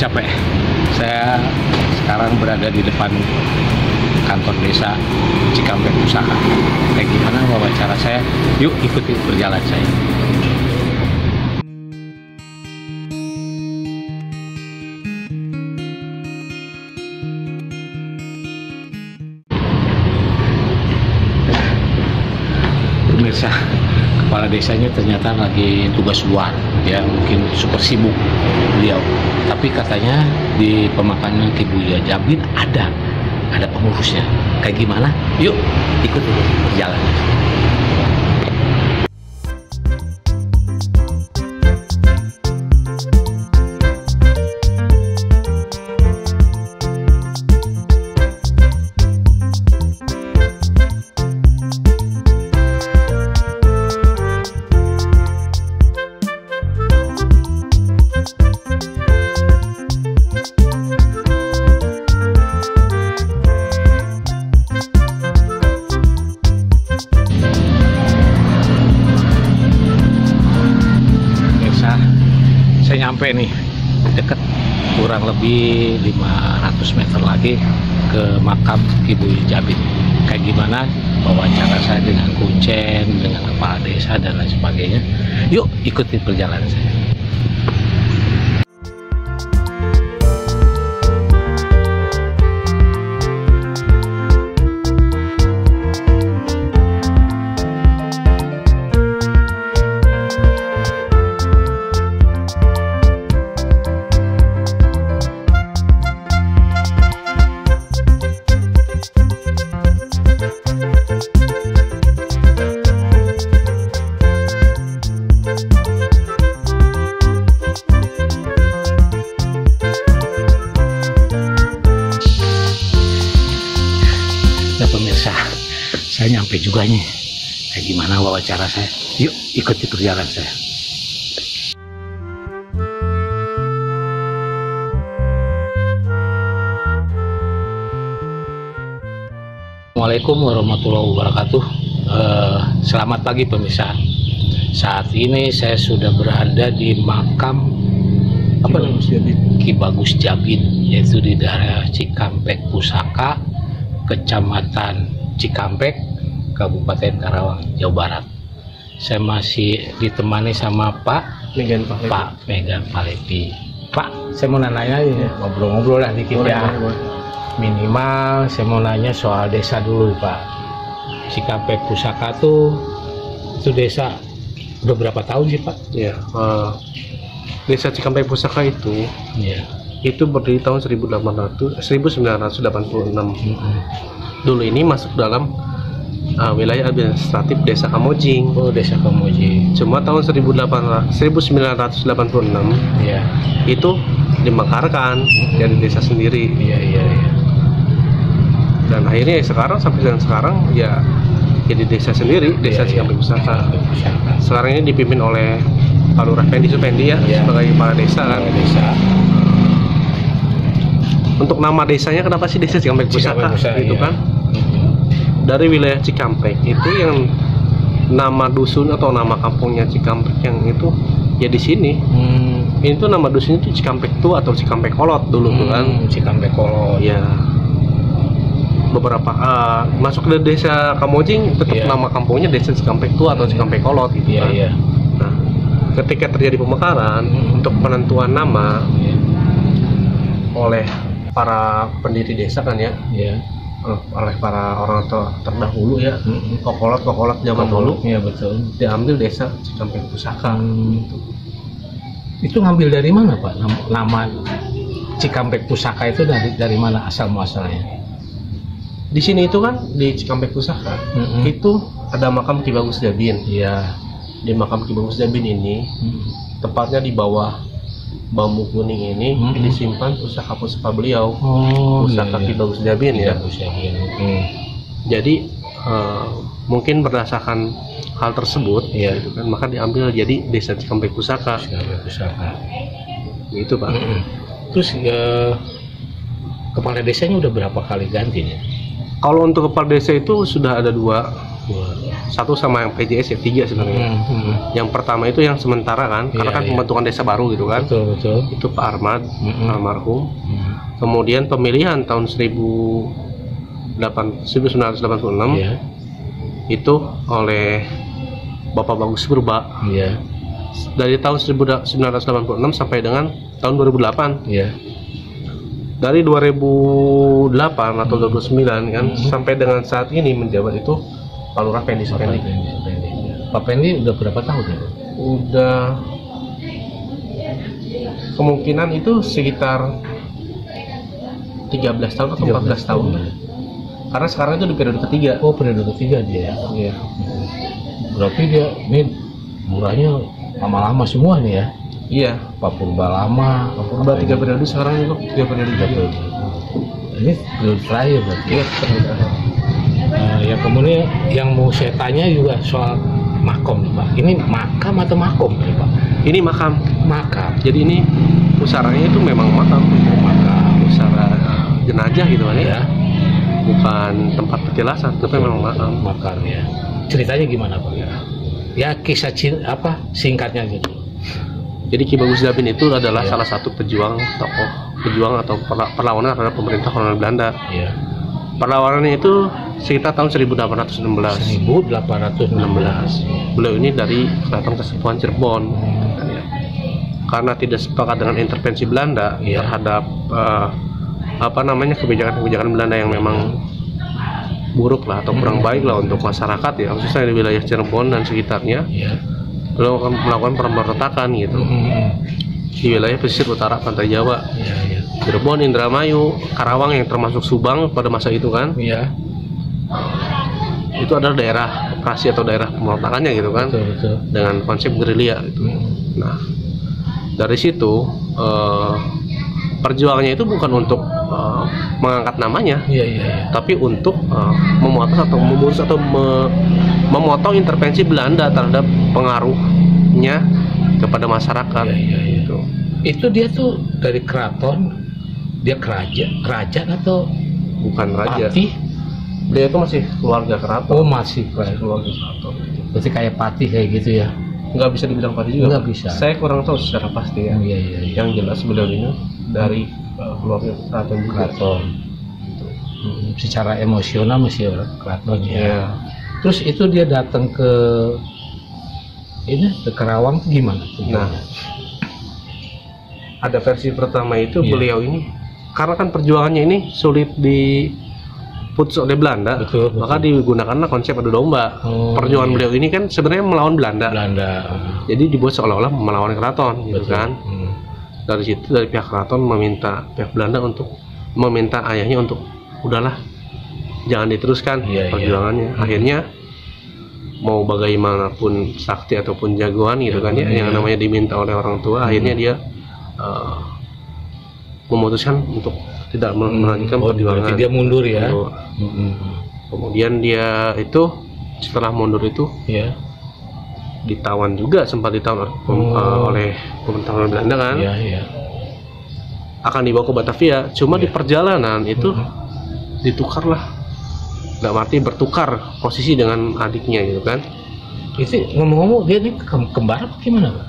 capek. Saya sekarang berada di depan kantor desa Cikampek Pusaka. Kayak gimana wawancara saya? Yuk ikuti perjalanan saya. Pemirsa, kepala desanya ternyata lagi tugas luar, ya mungkin super sibuk beliau. Tapi katanya di pemakaman Kibuya Jabin ada pengurusnya. Kayak gimana? Yuk ikut dulu perjalanan. Saya nyampe nih deket, kurang lebih 500 meter lagi ke makam Ibu Jabin. Kayak gimana wawancara saya dengan kuncen, dengan kepala desa dan lain sebagainya. Yuk ikuti perjalanan saya. Pemirsa, saya nyampe juga nih. Kayak gimana wawancara saya? Yuk ikuti perjalanan saya. Assalamualaikum warahmatullahi wabarakatuh. Selamat pagi pemirsa. Saat ini saya sudah berada di makam Ki Bagus Jabin, yaitu di daerah Cikampek Pusaka, Kecamatan Cikampek, Kabupaten Karawang, Jawa Barat. Saya masih ditemani sama Pak Megan Palepi. Pak, saya mau nanya ya, ngobrol-ngobrol lah dikit ya. Minimal saya mau nanya soal desa dulu, Pak. Cikampek Pusaka itu desa udah berapa tahun sih, Pak? Ya, desa Cikampek Pusaka itu berdiri tahun 1986. Dulu ini masuk dalam wilayah administratif Desa Kamojing. Oh, Desa Kamojing. Cuma tahun 1986 itu dimekarkan jadi desa sendiri. Dan akhirnya sampai sekarang ya jadi desa sendiri, Desa Cikampek Pusaka. Sekarang ini dipimpin oleh Pak Lurah Pendi Supendi sebagai kepala desa kan. Untuk nama desanya, kenapa sih Desa Cikampek Pusaka? Itu kan dari wilayah Cikampek itu yang nama dusun atau nama kampungnya Cikampek yang itu ya di sini. Ini tuh nama dusunnya itu Cikampek Tua atau Cikampek Kolot dulu tuh kan. Cikampek Kolot. Ya. Beberapa masuk ke desa Kamojing tetap nama kampungnya Desa Cikampek Tua atau Cikampek Kolot gitu kan. Nah, ketika terjadi pemekaran untuk penentuan nama oleh para pendiri desa kan oleh para orang terdahulu kokolot zaman dulu betul, diambil Desa Cikampek Pusaka. Itu ngambil dari mana, Pak? Nama Cikampek Pusaka itu dari mana asal muasalnya? Di sini itu kan di Cikampek Pusaka itu ada makam Ki Bagus Jabin. Di makam Ki Bagus Jabin ini tepatnya di bawah bambu kuning ini disimpan pusaka-pusaka beliau, pusaka Ki Bagus Jabin Jadi mungkin berdasarkan hal tersebut, gitu kan, maka diambil jadi Desa Cikampek Pusaka. Itu Pak. Terus kepala desanya udah berapa kali ganti nih? Kalau untuk kepala desa itu sudah ada dua Satu sama yang PJS ya, 3 sebenarnya. Yang pertama itu yang sementara kan, karena kan pembentukan desa baru gitu kan. Betul. Itu Pak Ahmad almarhum. Kemudian pemilihan tahun 1986 itu oleh Bapak Bagus Purba. Dari tahun 1986 sampai dengan tahun 2008. Dari 2008 atau 2009 kan sampai dengan saat ini menjabat itu Pak Lurah Pendi Supendi. Pak Pendi udah berapa tahun ya? Udah kemungkinan itu sekitar 13 tahun atau 14 tahun. Karena sekarang itu di periode ketiga. Oh, periode ketiga dia ya? Iya. Berarti dia ini murahnya lama-lama semua nih ya? Iya. Pak Purba lama. Pak Purba 3 periode, sekarang juga 3 periode. Ini periode terakhir berarti? Iya, yang kemudian yang mau saya tanya juga soal makom nih Pak. Ini makam atau makom nih Pak? Ini makam. Makam. Jadi ini pusaranya itu memang makam. Pusara jenazah gitu kan ya. Bukan tempat petilasan, tapi memang makam. Makam ya. Ceritanya gimana Pak? Ya kisah singkatnya gitu. Jadi Ki Bagus Dabin itu adalah salah satu tokoh pejuang atau perlawanan terhadap pemerintah kolonial Belanda. Perlawanannya itu sekitar tahun 1816. Beliau ini dari Keraton Kasepuhan Cirebon. Karena tidak sepakat dengan intervensi Belanda terhadap kebijakan Belanda yang memang buruk lah atau kurang baik lah untuk masyarakat ya, khususnya di wilayah Cirebon dan sekitarnya. Beliau akan melakukan pemberontakan gitu di wilayah pesisir utara pantai Jawa, Cirebon, Indramayu, Karawang yang termasuk Subang pada masa itu kan. Itu adalah daerah operasi atau daerah pemberontakannya gitu kan. Betul. Dengan konsep gerilya gitu. Nah, dari situ perjuangannya itu bukan untuk mengangkat namanya, tapi untuk memutus atau memotong intervensi Belanda terhadap pengaruhnya kepada masyarakat. Gitu. Itu dia tuh dari keraton, dia kerajaan atau bukan raja? Patih? Dia itu masih keluarga keraton. Oh, masih keluarga keraton. Berarti kayak patih kayak gitu ya? Nggak bisa dibilang patih juga. Nggak bisa. Saya kurang tahu secara pasti ya. Yang jelas beliau ini dari keluarga keraton. Secara emosional masih keraton ya. Terus itu dia datang ke Karawang gimana? Nah, ada versi pertama itu beliau ini karena kan perjuangannya ini sulit diputus oleh Belanda, maka digunakanlah konsep adu domba. Perjuangan beliau ini kan sebenarnya melawan Belanda. Jadi dibuat seolah-olah melawan keraton, gitu kan? Dari situ dari pihak keraton meminta pihak Belanda untuk meminta ayahnya untuk udahlah jangan diteruskan perjuangannya. Akhirnya mau bagaimanapun sakti ataupun jagoan gitu kan ya, yang namanya diminta oleh orang tua, akhirnya dia memutuskan untuk tidak melanjutkan perjuangan. Dia mundur ya. Kemudian dia itu setelah mundur itu ditawan juga, sempat ditawan oleh pemerintahan Belanda kan. Akan dibawa ke Batavia, cuma di perjalanan itu ditukarlah, nggak mati, bertukar posisi dengan adiknya gitu kan. Itu ngomong-ngomong dia ini kembar apa gimana Pak?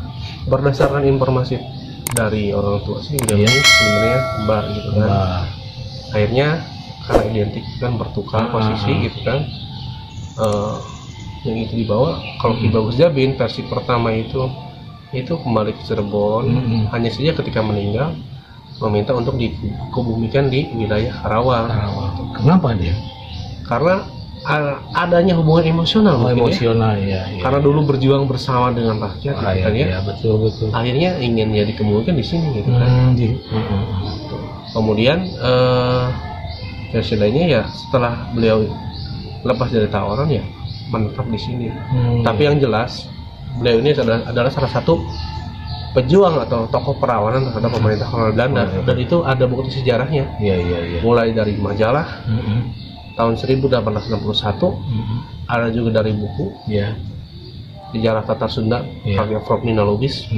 Berdasarkan informasi dari orang tua sih sebenarnya kembar gitu kan. Akhirnya karena identik kan bertukar posisi gitu kan. Yang itu dibawa, kalau Ki Bagus Dabin versi pertama itu kembali ke Cirebon, hanya saja ketika meninggal meminta untuk dikubumikan di wilayah Karawang. Kenapa dia? Karena adanya hubungan emosional. Karena dulu berjuang bersama dengan rakyat, betul. Akhirnya ingin ya dikebumikan di sini gitu kan. Kemudian versi lainnya ya setelah beliau lepas dari tawaran ya menetap di sini. Tapi yang jelas beliau ini adalah salah satu pejuang atau tokoh perlawanan terhadap pemerintah kolonial Belanda, dan itu ada bukti sejarahnya. Mulai dari majalah tahun 1861, ada juga dari buku sejarah Tatar Sunda karya Prof. Nina Lubis.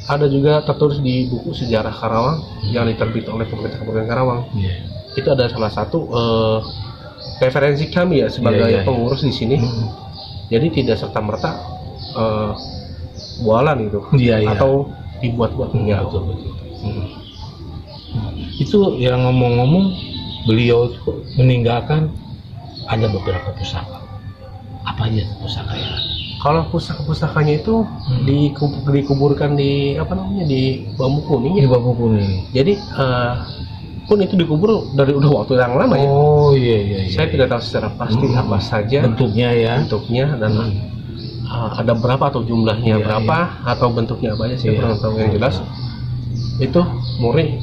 Ada juga tertulis di buku sejarah Karawang yang diterbitkan oleh pemerintah Kabupaten Karawang. Itu ada salah satu referensi kami ya sebagai Iya, iya. pengurus di sini. Jadi tidak serta merta bualan itu Iya, iya. atau dibuat-buat enggak. Betul, betul. Itu yang ngomong-ngomong, beliau itu meninggalkan ada beberapa pusaka. Apa aja tuh pusaka ya? Kalau pusakanya itu dikuburkan di apa namanya, di bambu kuning Ini ya. bambu kuning. Jadi pun itu dikubur dari udah waktu yang lama ya. Oh iya. Saya tidak tahu secara pasti apa saja bentuknya ya. bentuknya dan ada berapa atau jumlahnya Iya, berapa atau bentuknya apa aja saya Iya. kurang tahu. Yang jelas itu murni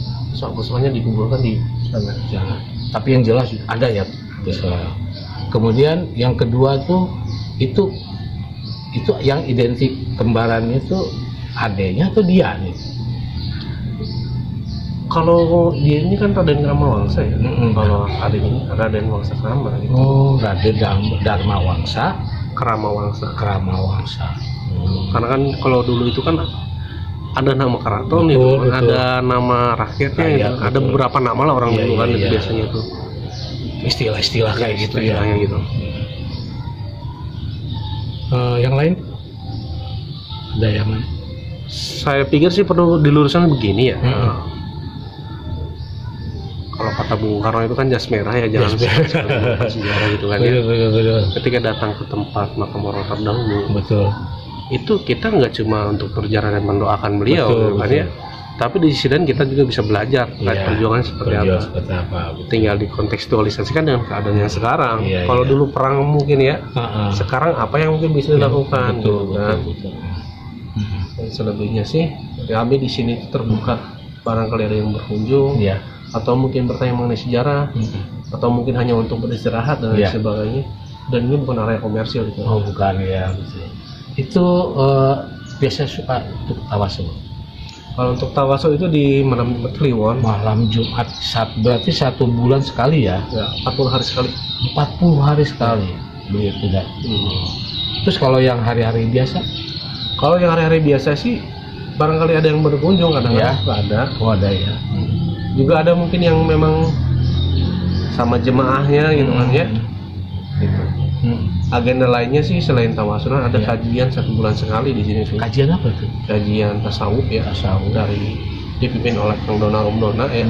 pusakanya dikuburkan di sana. Jangan. Tapi yang jelas ada ya. Kemudian yang kedua tuh itu yang identik kembarannya itu adanya atau dia nih? Kalau dia ini kan Raden Kramawangsa ya. Mm-mm. Kalau adik ini Raden Wangsa Krama gitu. Oh, Raden Dharma Wangsa, Kramawangsa. Kramawangsa. Karena kan kalau dulu itu kan ada nama keraton Betul, itu, betul. ada nama rakyatnya, Rakyat, itu. Ada betul. beberapa nama lah orang Iya, dulu kan iya, itu iya. biasanya itu. Istilah-istilah kayak gitu ya. Istilahnya gitu. Yang lain ada yang mana? Saya pikir sih perlu diluruskan begini ya. Kalau kata Bung Karno itu kan jas merah ya, jangan Jas merah. seperti sejarah gitu kan ya. Betul. Ketika datang ke tempat makam orang terdahulu, Betul. itu kita nggak cuma untuk berjalan dan mendoakan beliau Betul, gitu kan betul. ya. Tapi di sisi lain kita juga bisa belajar terkait Iya, perjuangan seperti apa. perjuangan seperti apa? Betul. Tinggal dikontekstualisasikan dengan keadaan yang sekarang. Iya, Kalau iya. dulu perang mungkin ya, Heeh. sekarang apa yang mungkin bisa dilakukan Betul, gitu kan. betul. Dan selebihnya sih kami di sini terbuka, barangkali ada yang berkunjung Iya. atau mungkin bertanya mengenai sejarah atau mungkin hanya untuk beristirahat dan lain Iya. sebagainya. Dan ini bukan area komersil gitu. Oh bukan ya, betul. Itu biasa suka untuk tawasul. Kalau untuk tawasul itu di malam Jumat Kliwon, Malam Jumat, berarti 1 bulan sekali ya? ya 40 hari sekali. 40 hari sekali. Begitu dah. Terus kalau yang hari-hari biasa? Kalau yang hari-hari biasa sih barangkali ada yang berkunjung, kadang-kadang Ya. ada. Oh ada ya. Juga ada mungkin yang memang sama jemaahnya gitu kan ya. Gitu. Agenda lainnya sih selain tawasulan ada Ya. kajian 1 bulan sekali di sini. Kajian apa tuh? Kajian tasawuf ya. Tasawuf. Dari dipimpin oleh Kang Dona Romdona ya.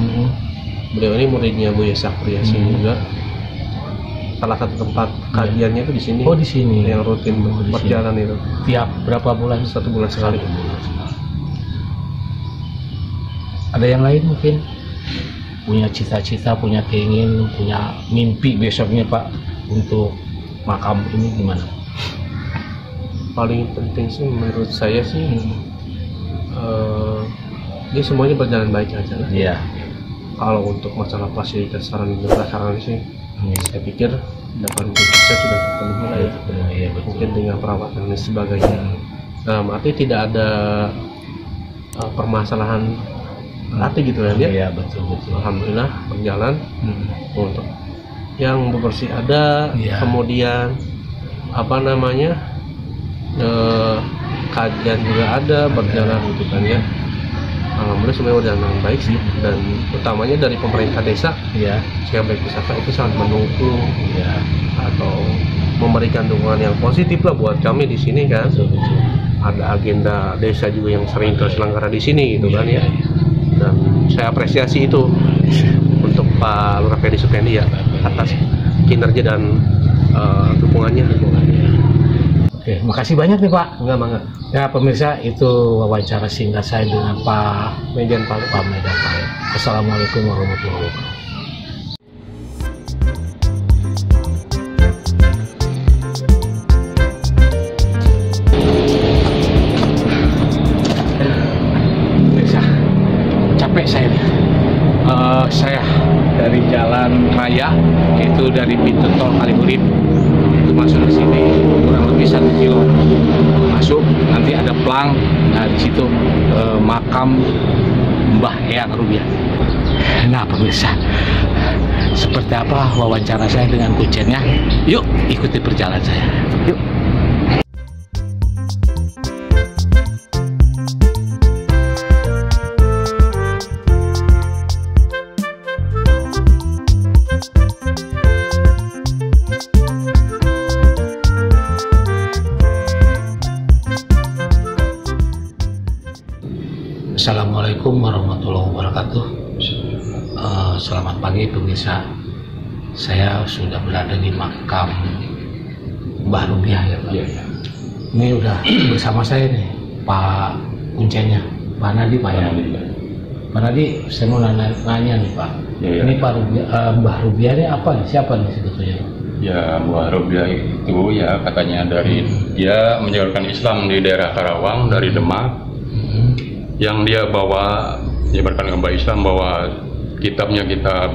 Beliau ini muridnya Buya Sakriyasin juga. Salah satu tempat kajiannya itu di sini. Oh di sini. Yang rutin Oh, di berjalan itu. Tiap berapa bulan? 1 bulan sekali. Ada yang lain mungkin? Punya cita-cita, punya keinginan, punya mimpi besoknya Pak untuk makam ini gimana? Paling penting sih menurut saya sih dia semuanya berjalan baik aja lah. Iya. Kalau untuk masalah fasilitas sarana dan prasarana sih saya pikir 80% sudah terpenuhi lah ya. Iya betul. Mungkin dengan perawatan dan sebagainya. Arti tidak ada permasalahan hati gitu kan ya. Iya betul. Alhamdulillah berjalan untuk yang bersih ada, Iya. kemudian apa namanya kajian juga ada berjalan gitu kan ya. Alhamdulillah semuanya berjalan dengan baik sih, dan utamanya dari pemerintah desa Iya. Cikampek Pusaka itu sangat mendukung Iya. atau memberikan dukungan yang positif lah buat kami di sini kan. Betul. Ada agenda desa juga yang sering terselenggara di sini gitu kan ya. Iya. Dan saya apresiasi itu untuk Pak Lurah Pedi Supendi ya atas kinerja dan dukungannya. Oke, makasih banyak nih Pak. Enggak. Ya pemirsa, itu wawancara singkat saya dengan Pak Median Pak. Medan Pak. Assalamualaikum warahmatullahi wabarakatuh. Pemirsa, capek saya nih. Saya dari jalan raya, itu dari pintu tol Kaliurip itu masuk ke sini kurang lebih 1 kilo masuk, nanti ada plang, nah di situ makam Mbah Eyang Rubiah. Nah pemirsa, seperti apa wawancara saya dengan kuncinya? Yuk ikuti perjalanan saya. Yuk. Assalamualaikum warahmatullahi wabarakatuh. Selamat pagi pemirsa. Saya sudah berada di makam Mbah Rubiah ya Pak. Ini udah bersama saya nih Pak kuncinya, Pak Nadi Pak ya. Pak Nadi, saya mau nanya nih Pak. Ini Pak Mbah Rubiah ini apa nih? Siapa nih sebetulnya? Ya, Mbah Rubiah itu ya katanya dari dia menjalankan Islam di daerah Karawang dari Demak. Yang dia bawa menyebarkan agama Islam, bawa kitabnya kitab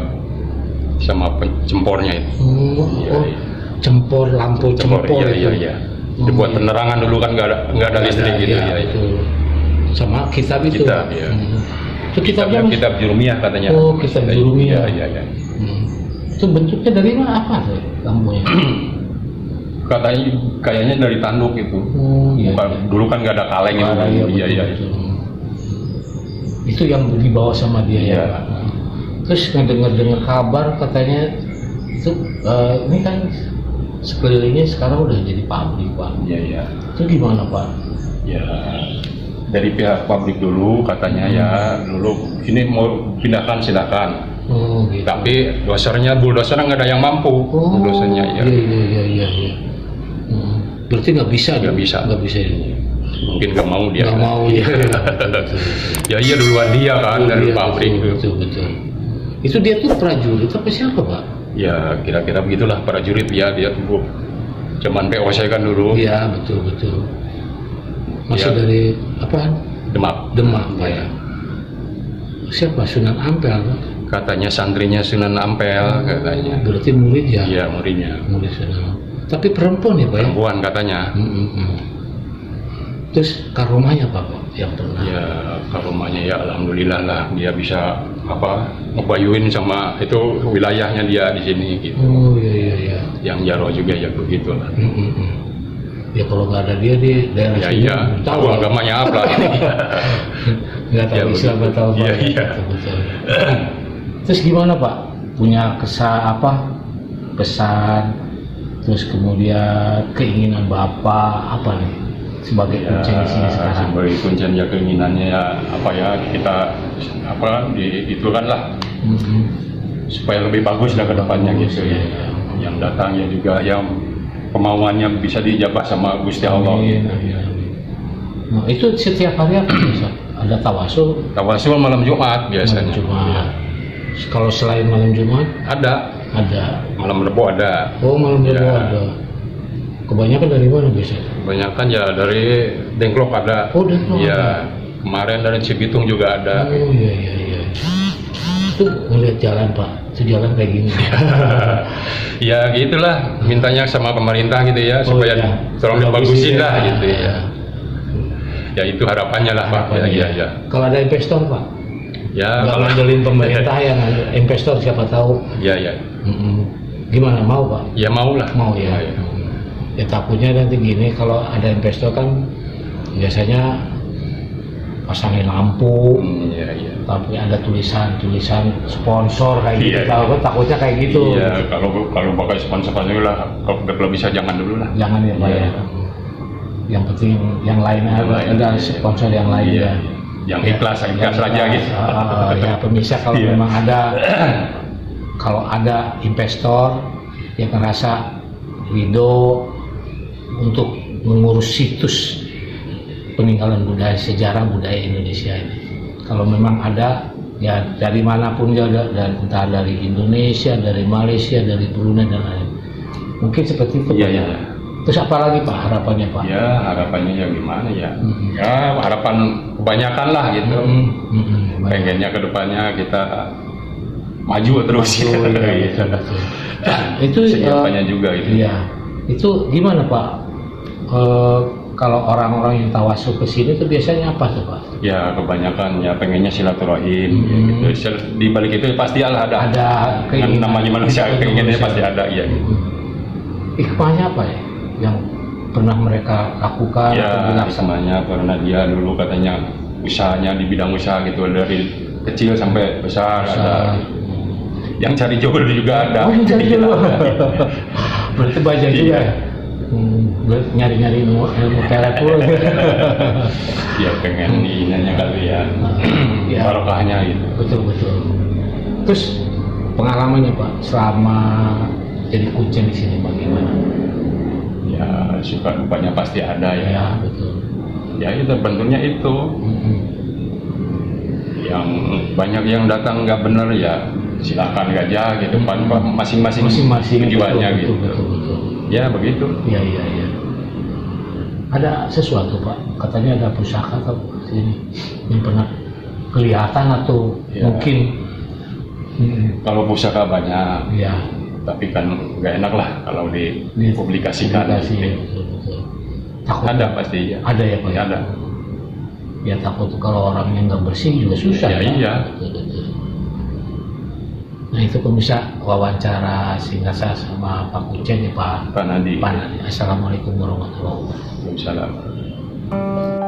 sama cempornya itu. Cempor, lampu cempor. Iya. Dibuat penerangan dulu kan nggak ada listrik gitu ya. Sama kitab itu. Kitab ya. Itu kitabnya kitab Jurumiyah katanya. Oh, kitab Jurumiyah. Iya. Itu bentuknya dari mana, apa tuh lampunya? Katanya kayaknya dari tanduk itu. Dulu kan nggak ada kaleng itu. Iya. Itu yang dibawa sama dia ya. Terus dengar kabar katanya itu ini kan sekelilingnya sekarang udah jadi pabrik Pak. Iya. Itu gimana Pak? Ya dari pihak pabrik dulu katanya ya dulu ini mau pindahkan silakan. Gitu. Tapi bulldosernya nggak ada yang mampu. Bulldosernya ya. Iya. Berarti nggak bisa ini. Mungkin nggak mau dia. Nggak mau ya. Ya iya duluan dia kan dari pabrik. Betul. Itu dia tuh prajurit apa siapa Pak? Ya kira-kira begitulah prajurit ya dia tuh. Zaman POC kan dulu. Iya betul. Masih dari apa? Demak Pak ya. Siapa? Sunan Ampel Pak? Katanya santrinya Sunan Ampel katanya. Berarti murid ya? Iya muridnya. Murid Sunan. Tapi perempuan ya Pak? Perempuan katanya. Terus karomanya Pak yang pernah? Ya karomanya ya alhamdulillah lah dia bisa ngebayuin sama itu wilayahnya dia di sini gitu. Oh iya. Yang jaro juga ya begitu lah. Ya kalau nggak ada dia di daerah sini tahu agamanya apa. Nggak tahu Islam, nggak tahu Pak. Iya. Betul. Terus gimana Pak? Punya pesan, terus kemudian keinginan Bapak apa nih? Sebagai kuncen di sini sekarang. Sebagai kuncen ya keinginannya kita diitukan lah supaya lebih bagus lah ke depannya gitu ya. Yang datangnya juga yang kemauannya bisa dijabah sama Gusti Allah. Nah, itu setiap hari apa bisa? Ada tawasul? Tawasul malam Jumat biasanya. Malam Jumat. Kalau selain malam Jumat? Ada. Malam Rebo ada. Oh, malam Rebo ada. Kebanyakan dari mana biasanya? Kebanyakan ya dari Dengklok ada. Oh, Dengklok. Iya. Kemarin dari Cibitung juga ada. Oh iya. Itu ngeliat jalan Pak. Itu jalan kayak gini. Ya gitulah. Mintanya sama pemerintah gitu ya supaya tolong dibagusin lah gitu ya. Ya itu harapannya lah Pak. Ya. Kalau ada investor Pak? Ya. Kalau ngandelin pemerintah yang investor siapa tahu. Iya. Gimana mau Pak? Ya mau lah. Mau ya. Ya takutnya nanti gini kalau ada investor kan biasanya pasangin lampu, tapi ada tulisan sponsor kayak gitu. Tahu kan takutnya kayak gitu. Iya, kalau pakai sponsornya lah, kalau bisa jangan dulu lah. Jangan ya Pak ya. Yang penting yang lainnya ada sponsor yang lain ya. Yang ikhlas saja gitu. Ya pemirsa kalau memang ada investor yang ngerasa ridho untuk mengurus situs peninggalan budaya sejarah budaya Indonesia ini. Kalau memang ada ya dari manapun ya entah dari Indonesia, dari Malaysia, dari Brunei dan lain. Mungkin seperti itu Pak. Iya. Terus apa lagi Pak harapannya Pak? Ya harapannya ya gimana ya? Ya harapan kebanyakan lah gitu. Pengennya ke depannya kita maju terus. Itu siapanya juga itu. Iya. Itu gimana Pak? Kalau orang-orang yang tawasul ke sini tuh biasanya apa tuh Pak? Ya kebanyakan ya pengennya silaturahim gitu. Di balik itu pasti ada keinginan, namanya manusia keinginannya pasti ada ya. Hikmahnya apa ya yang pernah mereka lakukan? Ya hikmahnya karena dia dulu katanya usahanya di bidang usaha gitu dari kecil sampai besar. Ada yang cari jodoh juga ada. Oh, yang cari jodoh. Berarti banyak juga. Nyari-nyari ilmu telepon. Ya pengen ininya kali ya, barokahnya gitu. Betul. Terus pengalamannya Pak selama jadi kuncen di sini bagaimana? Ya suka dukanya pasti ada ya. Ya betul. Ya itu bentuknya itu. Yang banyak yang datang nggak benar ya silakan aja gitu kan, masing-masing tujuannya gitu. Betul. Ya begitu. Iya. Ada sesuatu Pak, katanya ada pusaka atau sini yang pernah kelihatan atau ya. Mungkin kalau pusaka banyak. Ya. Tapi kan nggak enak lah kalau dipublikasikan. Betul. Takut ada pasti ya. Ada ya Pak. Ya, ada. Ya takut kalau orangnya nggak bersih juga susah. Ya, iya. Betul. Nah itu pemirsa wawancara singkat saya sama Pak Kuncen ya Pak Nadi. Assalamualaikum warahmatullahi wabarakatuh. Waalaikumsalam.